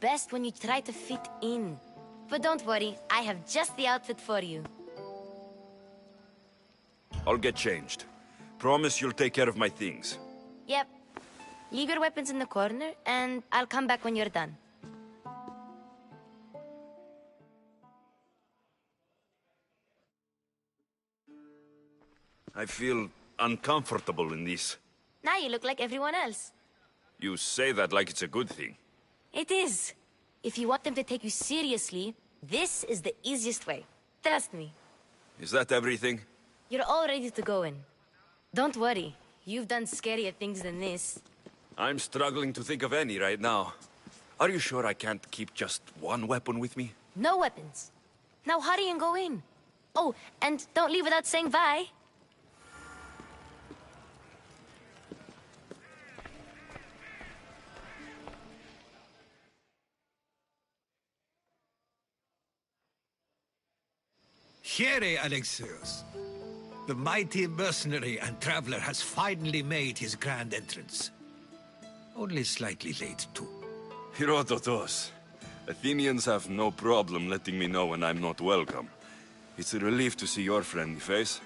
best when you try to fit in. But don't worry, I have just the outfit for you. I'll get changed. Promise you'll take care of my things. Yep. Leave your weapons in the corner, and I'll come back when you're done. I feel uncomfortable in this. Now you look like everyone else. You say that like it's a good thing. It is. If you want them to take you seriously, this is the easiest way. Trust me. Is that everything? You're all ready to go in. Don't worry. You've done scarier things than this. I'm struggling to think of any right now. Are you sure I can't keep just one weapon with me? No weapons. Now hurry and go in. Oh, and don't leave without saying bye. Here, Alexios. The mighty mercenary and traveler has finally made his grand entrance. Only slightly late, too. Herodotos. Athenians have no problem letting me know when I'm not welcome. It's a relief to see your friendly face.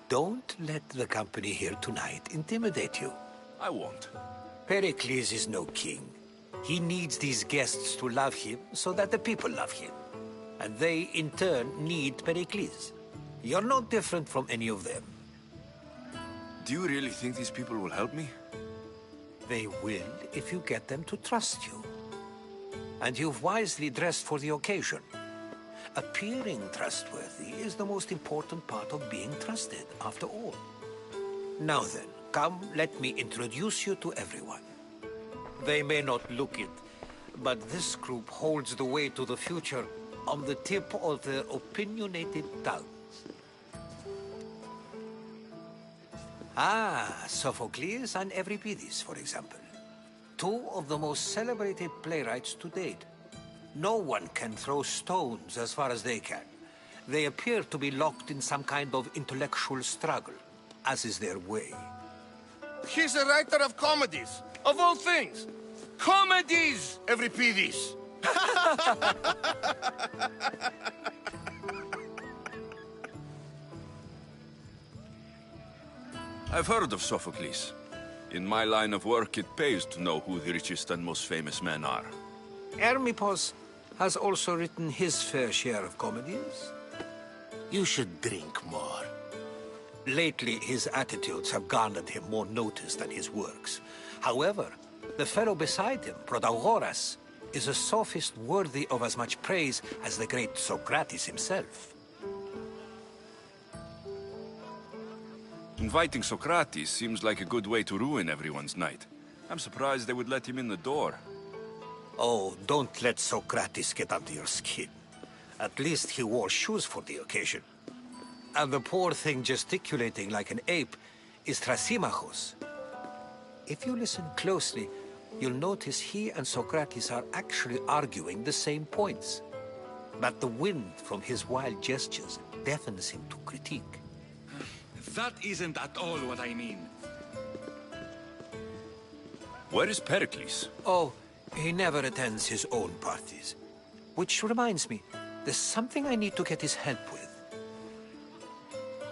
Don't let the company here tonight intimidate you. I won't. Pericles is no king. He needs these guests to love him so that the people love him. And they, in turn, need Pericles. You're no different from any of them. Do you really think these people will help me? They will if you get them to trust you. And you've wisely dressed for the occasion. Appearing trustworthy is the most important part of being trusted, after all. Now then, come, let me introduce you to everyone. They may not look it, but this group holds the way to the future on the tip of their opinionated tongues. Ah, Sophocles and Euripides, for example. Two of the most celebrated playwrights to date. No one can throw stones as far as they can. They appear to be locked in some kind of intellectual struggle, as is their way. He's a writer of comedies, of all things. Comedies, Euripides! I've heard of Sophocles. In my line of work, it pays to know who the richest and most famous men are. Hermippos has also written his fair share of comedies. You should drink more. Lately, his attitudes have garnered him more notice than his works. However, the fellow beside him, Protagoras, is a sophist worthy of as much praise as the great Socrates himself. Inviting Socrates seems like a good way to ruin everyone's night. I'm surprised they would let him in the door. Oh, don't let Socrates get under your skin. At least he wore shoes for the occasion. And the poor thing gesticulating like an ape is Thrasymachos. If you listen closely, you'll notice he and Socrates are actually arguing the same points. But the wind from his wild gestures deafens him to critique. That isn't at all what I mean. Where is Pericles? Oh, he never attends his own parties. Which reminds me, there's something I need to get his help with.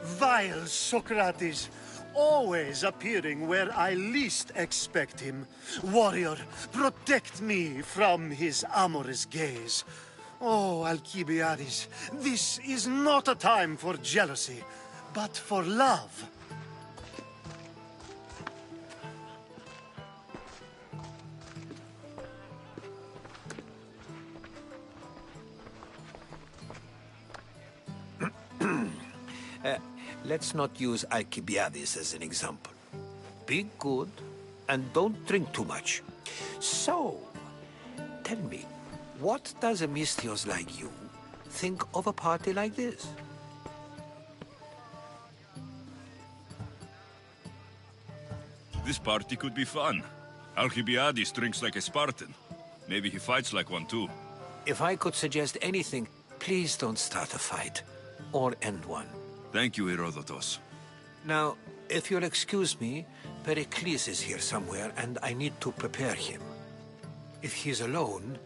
Vile Socrates, always appearing where I least expect him. Warrior, protect me from his amorous gaze. Oh, Alcibiades, this is not a time for jealousy, but for love. Let's not use Alcibiades as an example. Be good, and don't drink too much. So, tell me, what does a Misthios like you think of a party like this? This party could be fun. Alcibiades drinks like a Spartan. Maybe he fights like one too. If I could suggest anything, please don't start a fight, or end one. Thank you, Herodotos. Now, if you'll excuse me, Pericles is here somewhere, and I need to prepare him. If he's alone,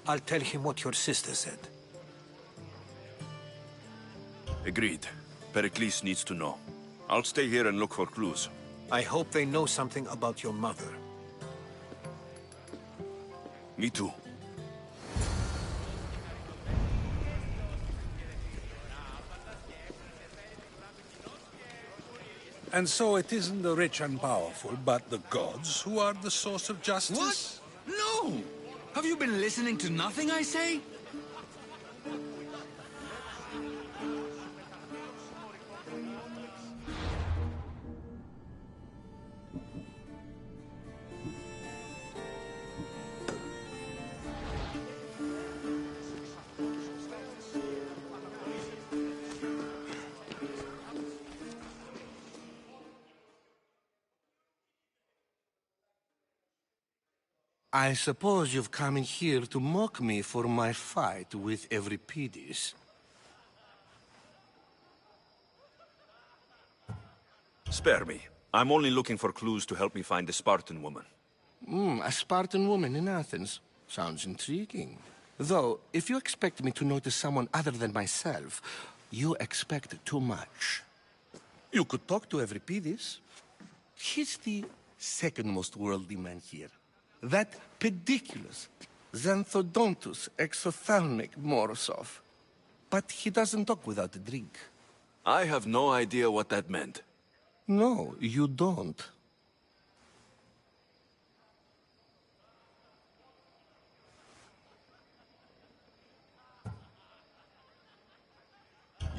I'll tell him what your sister said. Agreed. Pericles needs to know. I'll stay here and look for clues. I hope they know something about your mother. Me too. And so it isn't the rich and powerful, but the gods who are the source of justice? What? No! Have you been listening to nothing I say? I suppose you've come in here to mock me for my fight with Euripides. Spare me. I'm only looking for clues to help me find the Spartan woman. A Spartan woman in Athens. Sounds intriguing. Though, if you expect me to notice someone other than myself, you expect too much. You could talk to Euripides. He's the second most worldly man here. That pediculous, xanthodontus exophthalmic Morosov. But he doesn't talk without a drink. I have no idea what that meant. No, you don't.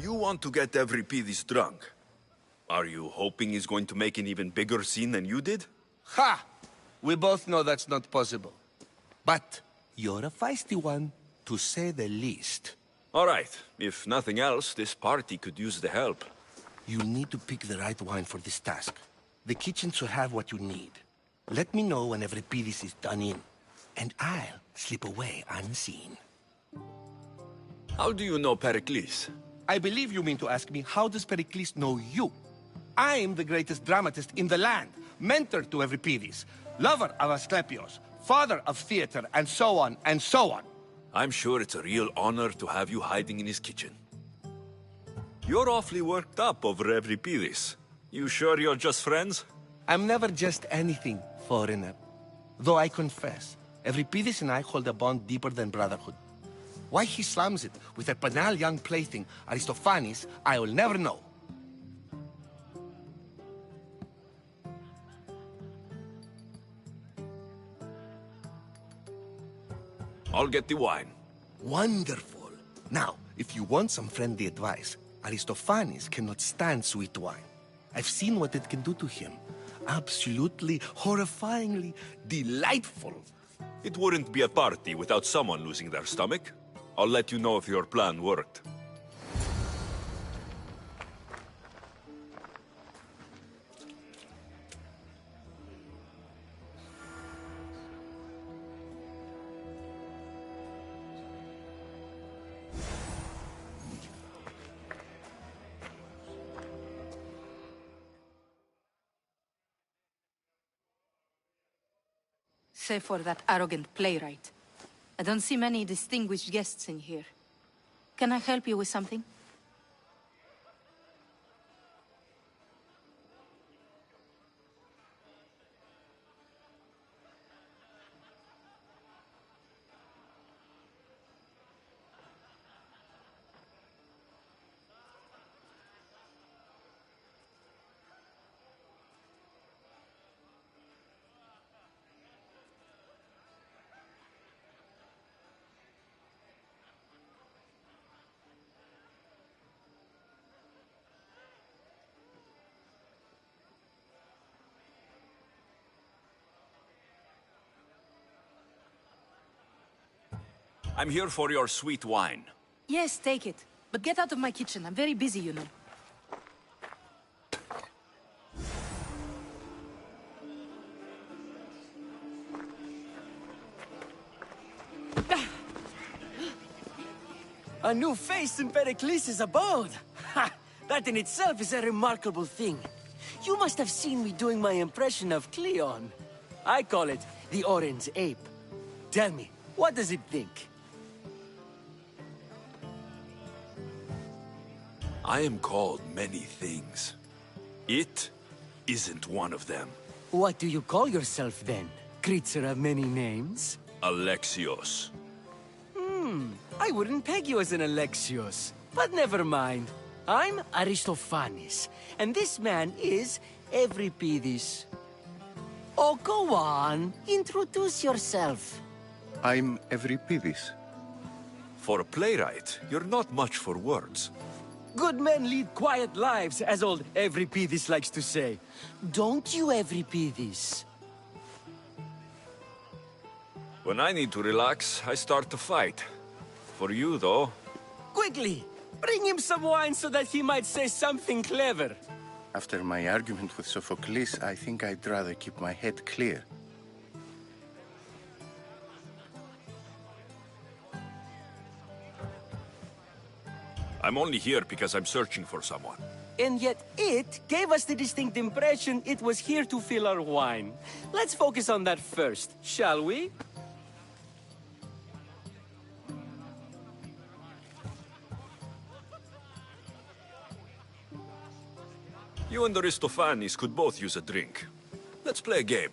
You want to get Euripides drunk. Are you hoping he's going to make an even bigger scene than you did? Ha! We both know that's not possible. But you're a feisty one, to say the least. All right. If nothing else, this party could use the help. You'll need to pick the right wine for this task. The kitchen should have what you need. Let me know when Euripides is done in, and I'll slip away unseen. How do you know Pericles? I believe you mean to ask me, how does Pericles know you? I'm the greatest dramatist in the land, mentor to Euripides, lover of Asclepios, father of theater, and so on, and so on. I'm sure it's a real honor to have you hiding in his kitchen. You're awfully worked up over Euripides. You sure you're just friends? I'm never just anything, foreigner. Though I confess, Euripides and I hold a bond deeper than brotherhood. Why he slams it with a banal young plaything, Aristophanes, I will never know. I'll get the wine. Wonderful. Now, if you want some friendly advice, Aristophanes cannot stand sweet wine. I've seen what it can do to him. Absolutely, horrifyingly delightful. It wouldn't be a party without someone losing their stomach. I'll let you know if your plan worked. Save for that arrogant playwright. I don't see many distinguished guests in here. Can I help you with something? I'm here for your sweet wine. Yes, take it. But get out of my kitchen. I'm very busy, you know. A new face in Pericles' abode! Ha! That in itself is a remarkable thing. You must have seen me doing my impression of Cleon. I call it the Orange Ape. Tell me, what does it think? I am called many things. It isn't one of them. What do you call yourself then? Creature of many names? Alexios. I wouldn't peg you as an Alexios. But never mind. I'm Aristophanes, and this man is Euripides. Oh, go on. Introduce yourself. I'm Euripides. For a playwright, you're not much for words. Good men lead quiet lives, as old Euripides likes to say. Don't you, Euripides? When I need to relax, I start to fight. For you, though, Quickly! Bring him some wine so that he might say something clever. After my argument with Sophocles, I think I'd rather keep my head clear. I'm only here because I'm searching for someone. And yet it gave us the distinct impression it was here to fill our wine. Let's focus on that first, shall we? You and Aristophanes could both use a drink. Let's play a game.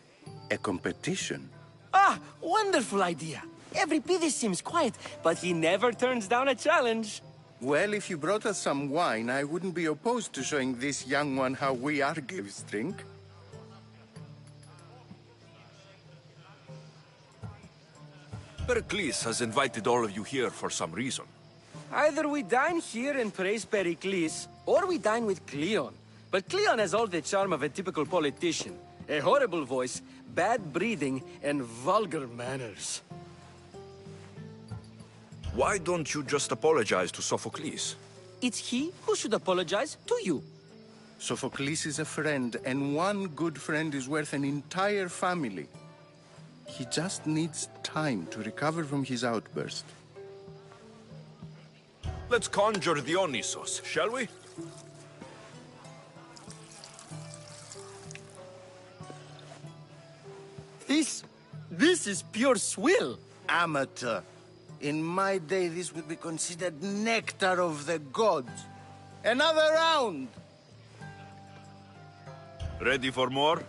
A competition? Ah, wonderful idea. Euripides seems quiet, but he never turns down a challenge. Well, if you brought us some wine, I wouldn't be opposed to showing this young one how we Argives drink. Pericles has invited all of you here for some reason. Either we dine here and praise Pericles, or we dine with Cleon. But Cleon has all the charm of a typical politician. A horrible voice, bad breeding, and vulgar manners. Why don't you just apologize to Sophocles? It's he who should apologize to you. Sophocles is a friend, and one good friend is worth an entire family. He just needs time to recover from his outburst. Let's conjure Dionysos, shall we? This is pure swill. Amateur. In my day, this would be considered nectar of the gods. Another round! Ready for more?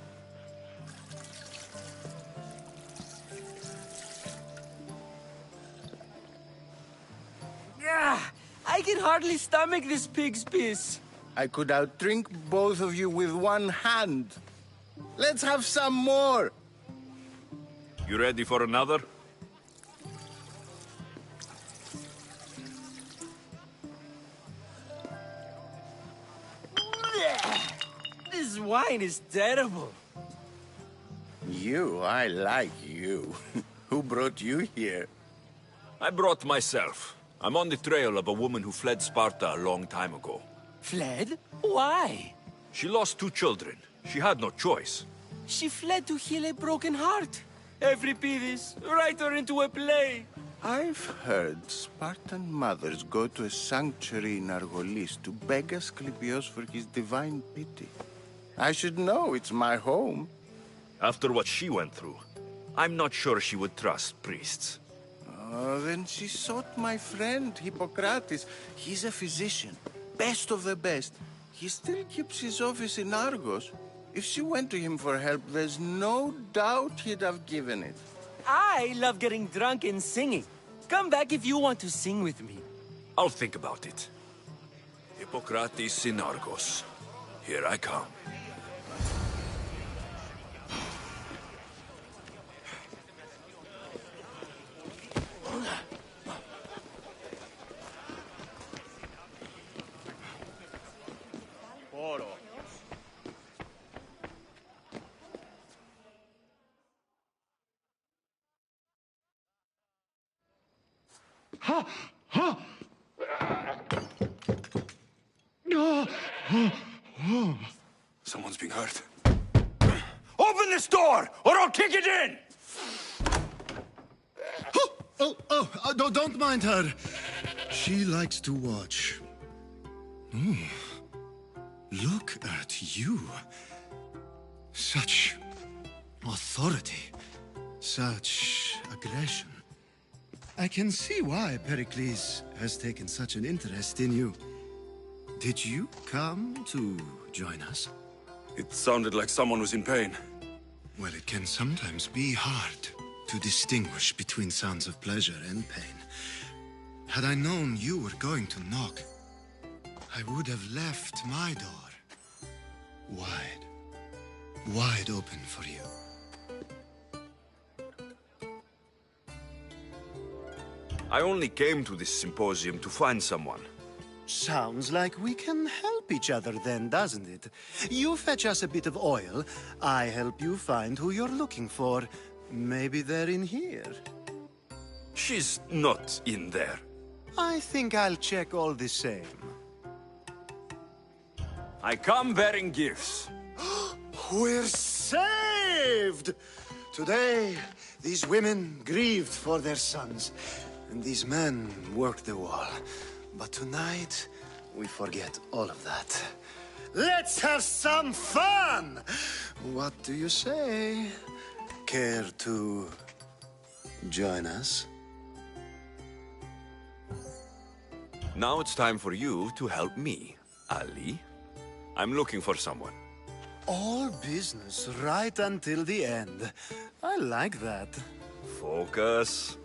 I can hardly stomach this pig's piss. I could outdrink both of you with one hand. Let's have some more! You ready for another? This wine is terrible. I like you. Who brought you here? I brought myself. I'm on the trail of a woman who fled Sparta a long time ago. Fled? Why? She lost 2 children. She had no choice. She fled to heal a broken heart. Euripides, write her into a play. I've heard Spartan mothers go to a sanctuary in Argolis to beg Asclepios for his divine pity. I should know, it's my home. After what she went through, I'm not sure she would trust priests. Oh, then she sought my friend, Hippocrates. He's a physician, best of the best. He still keeps his office in Argos. If she went to him for help, there's no doubt he'd have given it. I love getting drunk and singing. Come back if you want to sing with me. I'll think about it. Hippocrates in Argos. Here I come. Someone's being hurt. Open this door, or I'll kick it in! Don't mind her. She likes to watch. Look at you. Such authority. Such aggression. I can see why Pericles has taken such an interest in you. Did you come to join us? It sounded like someone was in pain. Well, it can sometimes be hard to distinguish between sounds of pleasure and pain. Had I known you were going to knock, I would have left my door wide open for you. I only came to this symposium to find someone. Sounds like we can help each other then, doesn't it? You fetch us a bit of oil, I help you find who you're looking for. Maybe they're in here. She's not in there. I think I'll check all the same. I come bearing gifts. We're saved! Today, these women grieved for their sons, and these men worked the wall. But tonight, we forget all of that. Let's have some fun! What do you say? Care to join us? Now it's time for you to help me, Ali. I'm looking for someone. All business right until the end. I like that. Focus.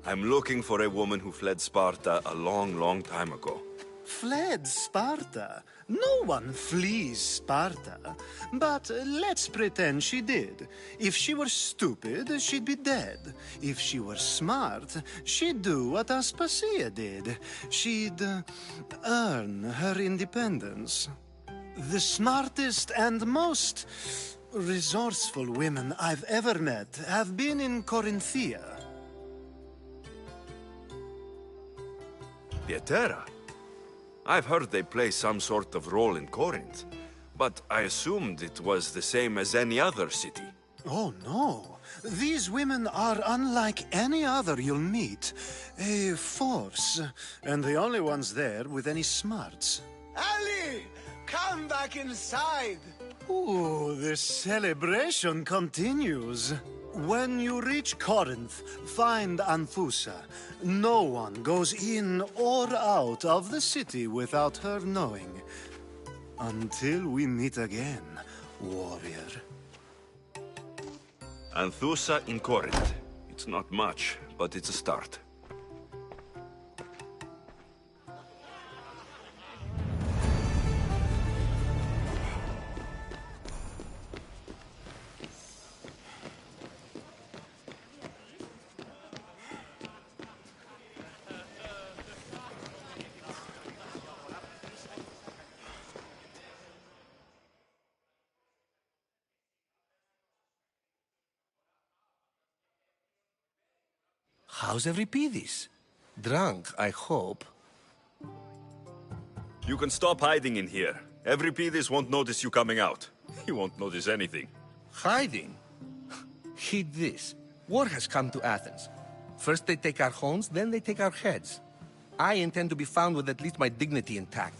I'm looking for a woman who fled Sparta a long, long time ago. Fled Sparta? No one flees Sparta. But let's pretend she did. If she were stupid, she'd be dead. If she were smart, she'd do what Aspasia did. She'd earn her independence. The smartest and most resourceful women I've ever met have been in Corinthia. Pietera? I've heard they play some sort of role in Corinth, but I assumed it was the same as any other city. Oh, no. These women are unlike any other you'll meet. A force, and the only ones there with any smarts. Ali! Come back inside! Ooh, the celebration continues. When you reach Corinth, find Anthusa. No one goes in or out of the city without her knowing. Until we meet again, warrior. Anthusa in Corinth. It's not much, but it's a start. How's Euripides? Drunk, I hope. You can stop hiding in here. Euripides won't notice you coming out. He won't notice anything. Hiding? Heed this. War has come to Athens. First they take our homes, then they take our heads. I intend to be found with at least my dignity intact.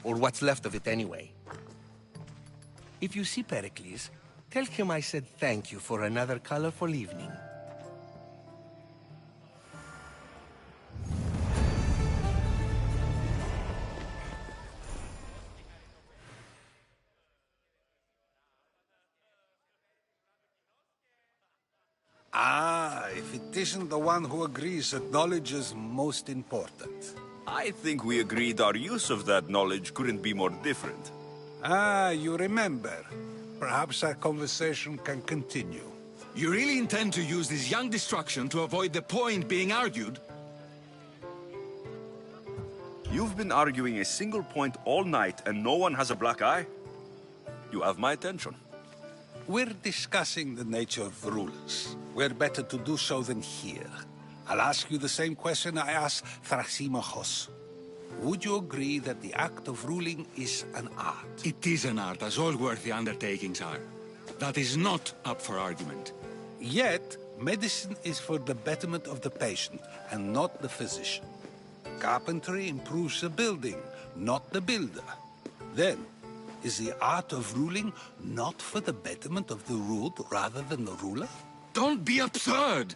Or what's left of it anyway. If you see Pericles, tell him I said thank you for another colorful evening. Ah, if it isn't the one who agrees that knowledge is most important. I think we agreed our use of that knowledge couldn't be more different. Ah, you remember. Perhaps our conversation can continue. You really intend to use this young destruction to avoid the point being argued? You've been arguing a single point all night and no one has a black eye? You have my attention. We're discussing the nature of rulers. Where better to do so than here? I'll ask you the same question I asked Thrasymachos. Would you agree that the act of ruling is an art? It is an art, as all worthy undertakings are. That is not up for argument. Yet, medicine is for the betterment of the patient, and not the physician. Carpentry improves the building, not the builder. Then, is the art of ruling not for the betterment of the ruled rather than the ruler? Don't be absurd!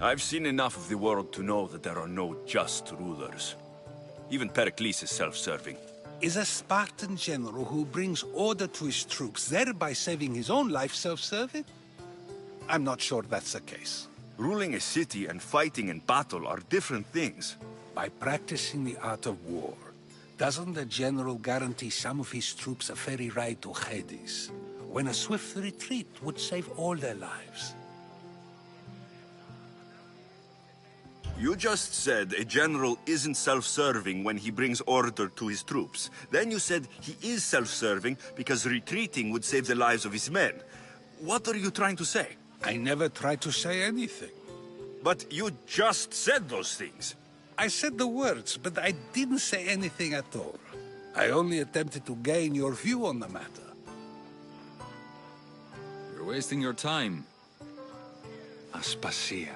I've seen enough of the world to know that there are no just rulers. Even Pericles is self-serving. Is a Spartan general who brings order to his troops, thereby saving his own life, self-serving? I'm not sure that's the case. Ruling a city and fighting in battle are different things. By practicing the art of war, doesn't the general guarantee some of his troops a ferry ride to Hades, when a swift retreat would save all their lives? You just said a general isn't self-serving when he brings order to his troops. Then you said he is self-serving because retreating would save the lives of his men. What are you trying to say? I never tried to say anything. But you just said those things. I said the words, but I didn't say anything at all. I only attempted to gain your view on the matter. You're wasting your time. Aspasia.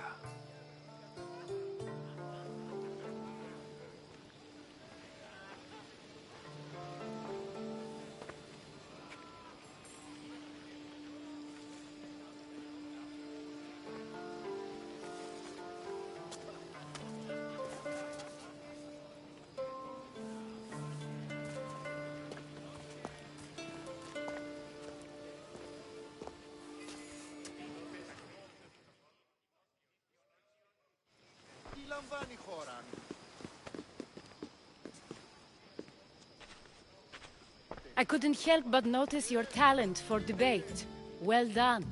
I couldn't help but notice your talent for debate. Well done.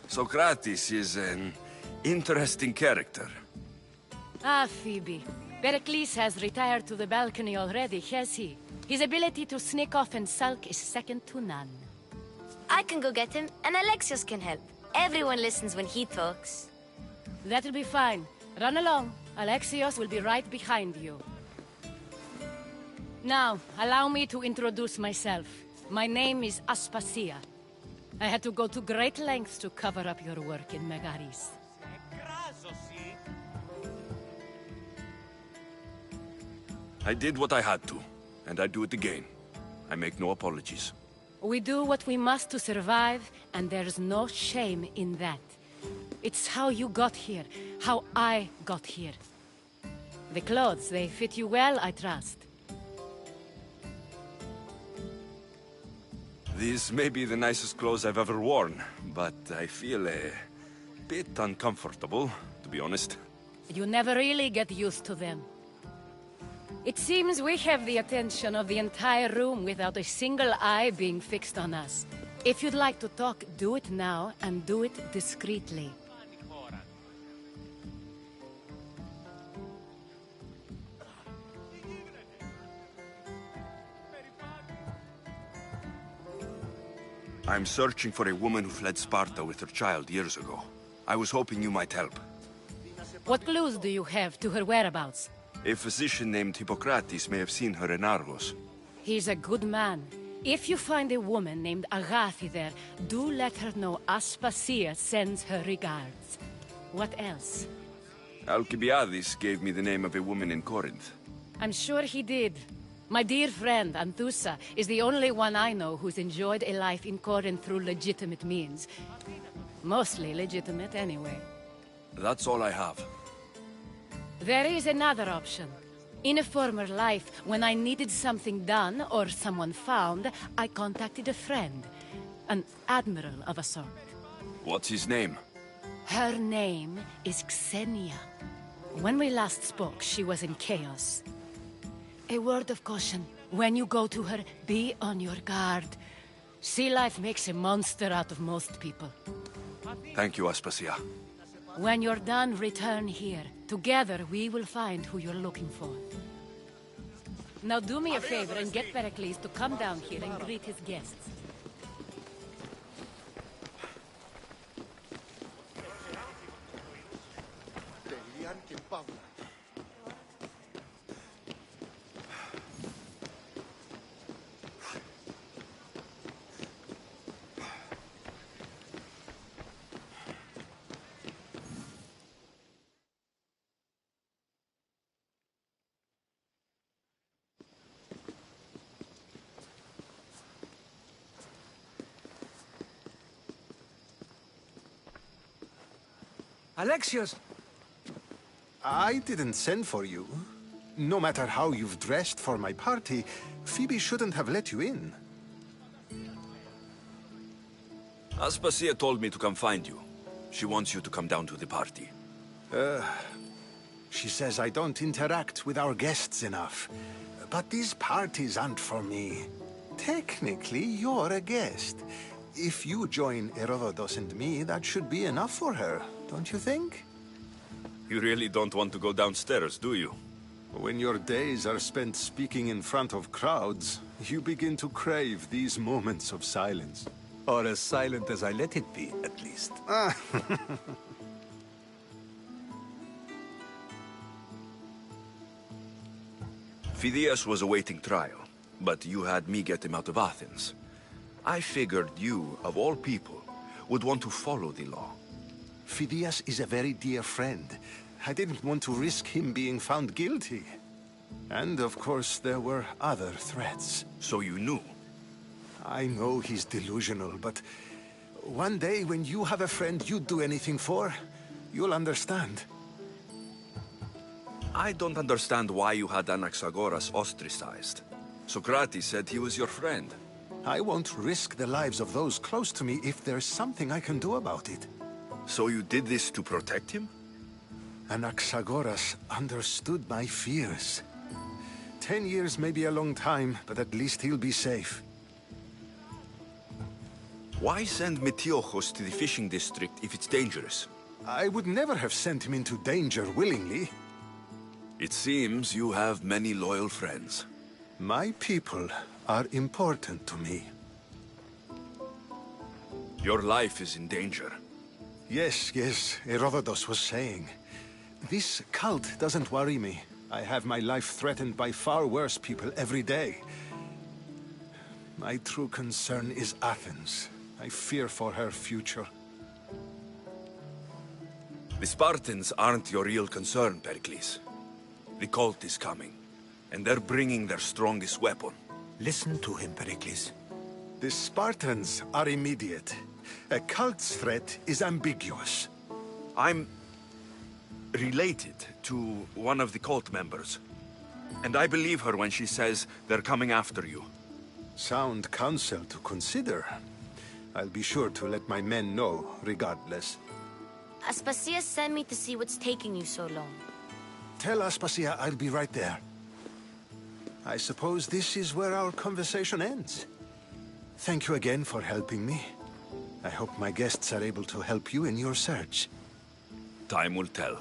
Socrates is an interesting character. Ah, Phoebe. Pericles has retired to the balcony already, has he? His ability to sneak off and sulk is second to none. I can go get him, and Alexios can help. Everyone listens when he talks. That'll be fine. Run along. Alexios will be right behind you. Now, allow me to introduce myself. My name is Aspasia. I had to go to great lengths to cover up your work in Megaris. I did what I had to, and I do it again. I make no apologies. We do what we must to survive, and there's no shame in that. It's how you got here, how I got here. The clothes, they fit you well, I trust. These may be the nicest clothes I've ever worn, but I feel a bit uncomfortable, to be honest. You never really get used to them. It seems we have the attention of the entire room without a single eye being fixed on us. If you'd like to talk, do it now, and do it discreetly. I'm searching for a woman who fled Sparta with her child years ago. I was hoping you might help. What clues do you have to her whereabouts? A physician named Hippocrates may have seen her in Argos. He's a good man. If you find a woman named Agathi there, do let her know Aspasia sends her regards. What else? Alcibiades gave me the name of a woman in Corinth. I'm sure he did. My dear friend, Anthusa, is the only one I know who's enjoyed a life in Corinth through legitimate means. Mostly legitimate, anyway. That's all I have. There is another option. In a former life, when I needed something done or someone found, I contacted a friend. An admiral of a sort. What's his name? Her name is Xenia. When we last spoke, she was in chaos. A word of caution. When you go to her, be on your guard. Sea life makes a monster out of most people. Thank you, Aspasia. When you're done, return here. Together, we will find who you're looking for. Now do me a favor and get Pericles to come down here and greet his guests. Alexios! I didn't send for you. No matter how you've dressed for my party, Phoebe shouldn't have let you in. Aspasia told me to come find you. She wants you to come down to the party. She says I don't interact with our guests enough. But these parties aren't for me. Technically, you're a guest. If you join Herodotus and me, that should be enough for her, don't you think? You really don't want to go downstairs, do you? When your days are spent speaking in front of crowds, you begin to crave these moments of silence. Or as silent as I let it be, at least. Phidias was awaiting trial, but you had me get him out of Athens. I figured you, of all people, would want to follow the law. Phidias is a very dear friend. I didn't want to risk him being found guilty. And of course, there were other threats. So you knew? I know he's delusional, but one day when you have a friend you'd do anything for, you'll understand. I don't understand why you had Anaxagoras ostracized. Socrates said he was your friend. I won't risk the lives of those close to me if there's something I can do about it. So you did this to protect him? Anaxagoras understood my fears. 10 years may be a long time, but at least he'll be safe. Why send Metiochos to the fishing district if it's dangerous? I would never have sent him into danger willingly. It seems you have many loyal friends. My people are important to me. Your life is in danger. Yes, Herodotus was saying. This cult doesn't worry me. I have my life threatened by far worse people every day. My true concern is Athens. I fear for her future. The Spartans aren't your real concern, Pericles. The cult is coming, and they're bringing their strongest weapon. Listen to him, Pericles. The Spartans are immediate. A cult's threat is ambiguous. I'm related to one of the cult members, and I believe her when she says they're coming after you. Sound counsel to consider. I'll be sure to let my men know, regardless. Aspasia sent me to see what's taking you so long. Tell Aspasia I'll be right there. I suppose this is where our conversation ends. Thank you again for helping me. I hope my guests are able to help you in your search. Time will tell.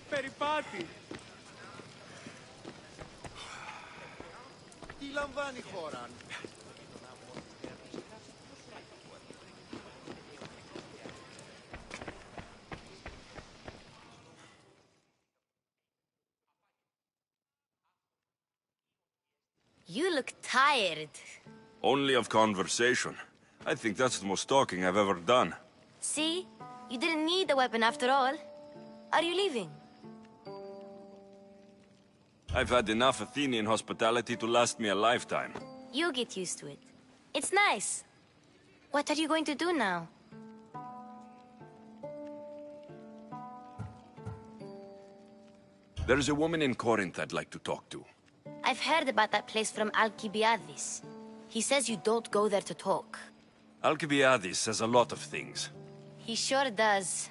Περιπάτη! Τι λαμβάνει η χώρα? You look tired. Only of conversation. I think that's the most talking I've ever done. See? You didn't need the weapon after all. Are you leaving? I've had enough Athenian hospitality to last me a lifetime. You get used to it. It's nice. What are you going to do now? There's a woman in Corinth I'd like to talk to. I've heard about that place from Alcibiades. He says you don't go there to talk. Alcibiades says a lot of things. He sure does.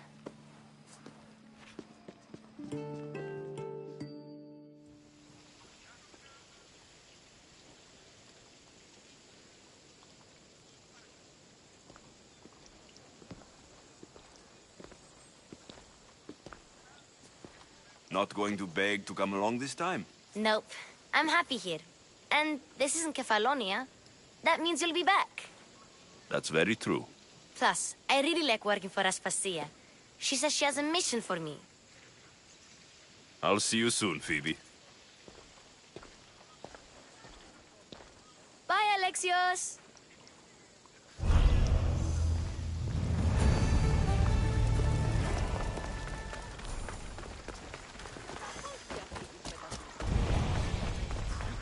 Not going to beg to come along this time? Nope. I'm happy here. And this isn't Kefalonia. That means you'll be back. That's very true. Plus, I really like working for Aspasia. She says she has a mission for me. I'll see you soon, Phoebe. Alexios!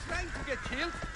Trying to get killed?